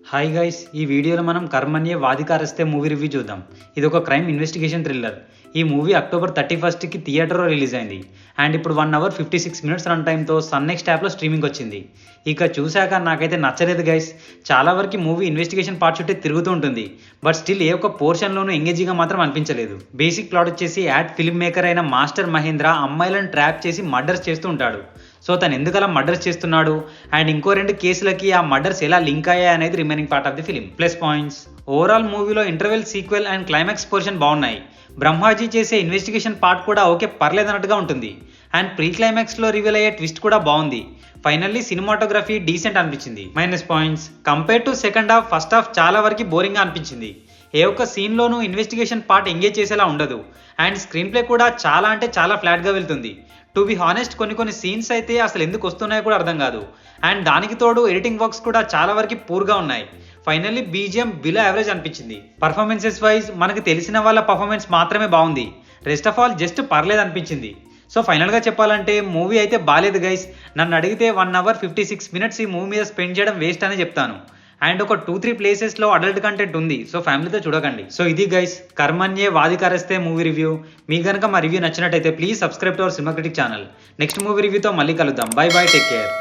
Hi guys, ఈ వీడియోలో మనం కర్మణ్యే వాదికారస్తే మూవీ రివ్యూ చూద్దాం. ఇది ఒక క్రైమ్ ఇన్వెస్టిగేషన్ థ్రిల్లర్. ఈ మూవీ అక్టోబర్ 31కి థియేటర్లో రిలీజ్ అయింది అండ్ ఇప్పుడు 1 అవర్ 56 మినిట్స్ రన్ టైంతో సన్ నెక్స్ట్ యాప్లో స్ట్రీమింగ్ వచ్చింది. ఇక చూశాక నాకైతే నచ్చలేదు గైస్. చాలా వరకు మూవీ ఇన్వెస్టిగేషన్ పార్ట్ చుట్టే తిరుగుతూ ఉంటుంది, బట్ స్టిల్ ఏ ఒక్క పోర్షన్లోనూ ఎంగేజింగ్గా మాత్రం అనిపించలేదు. బేసిక్ ప్లాట్ వచ్చేసి యాడ్ ఫిల్మ్ మేకర్ అయిన మాస్టర్ మహేంద్ర అమ్మాయిలను ట్రాప్ చేసి మర్డర్స్ చేస్తూ ఉంటాడు. సో తను ఎందుకు అలా మర్డర్స్ చేస్తున్నాడు అండ్ ఇంకో 2 కేసులకి ఆ మర్డర్స్ ఎలా లింక్ అయ్యాయి అనేది remaining part of the film. Plus points, overall మూవీలో interval, sequel and climax portion బాగున్నాయి. బ్రహ్మాజీ చేసే ఇన్వెస్టిగేషన్ పార్ట్ కూడా ఓకే, పర్లేదన్నట్టుగా ఉంటుంది. అండ్ ప్రీ క్లైమాక్స్లో రివీల్ అయ్యే ట్విస్ట్ కూడా బాగుంది. ఫైనల్లీ సినిమాటోగ్రఫీ డీసెంట్ అనిపించింది. Minus points, compare to second half, first half చాలా వరకు బోరింగ్గా అనిపించింది. ఏ ఒక్క సీన్లోనూ ఇన్వెస్టిగేషన్ పార్ట్ ఎంగేజ్ చేసేలా ఉండదు అండ్ స్క్రీన్ ప్లే కూడా చాలా అంటే చాలా ఫ్లాట్గా వెళ్తుంది. టు బి హానెస్ట్, కొన్ని సీన్స్ అయితే అసలు ఎందుకు వస్తున్నాయో కూడా అర్థం కాదు. అండ్ దానికి తోడు ఎడిటింగ్ వర్క్స్ కూడా చాలా వరకు పూర్గా ఉన్నాయి. ఫైనల్లీ బీజిఎం బిలో యావరేజ్ అనిపించింది. పర్ఫార్మెన్సెస్ వైజ్ మనకు తెలిసిన వాళ్ళ పర్ఫార్మెన్స్ మాత్రమే బాగుంది, రెస్ట్ ఆఫ్ ఆల్ జస్ట్ పర్లేదు అనిపించింది. సో ఫైనల్గా చెప్పాలంటే మూవీ అయితే బాలేదు గైస్. నన్ను అడిగితే 1 అవర్ 56 మినిట్స్ ఈ మూవీ మీద స్పెండ్ చేయడం వేస్ట్ అనే చెప్తాను. అండ్ ఒక 2-3 ప్లేసెస్లో అడల్ట్ కంటెంట్ ఉంది, సో ఫ్యామిలీతో చూడకండి. సో ఇది guys Karmanye Vadhikaraste movie review. మీకు కనుక మా రివ్యూ నచ్చినట్టయితే please subscribe to our cinema critic channel. Next movie రివ్యూతో మళ్ళీ కలుద్దాం. Bye bye, take care.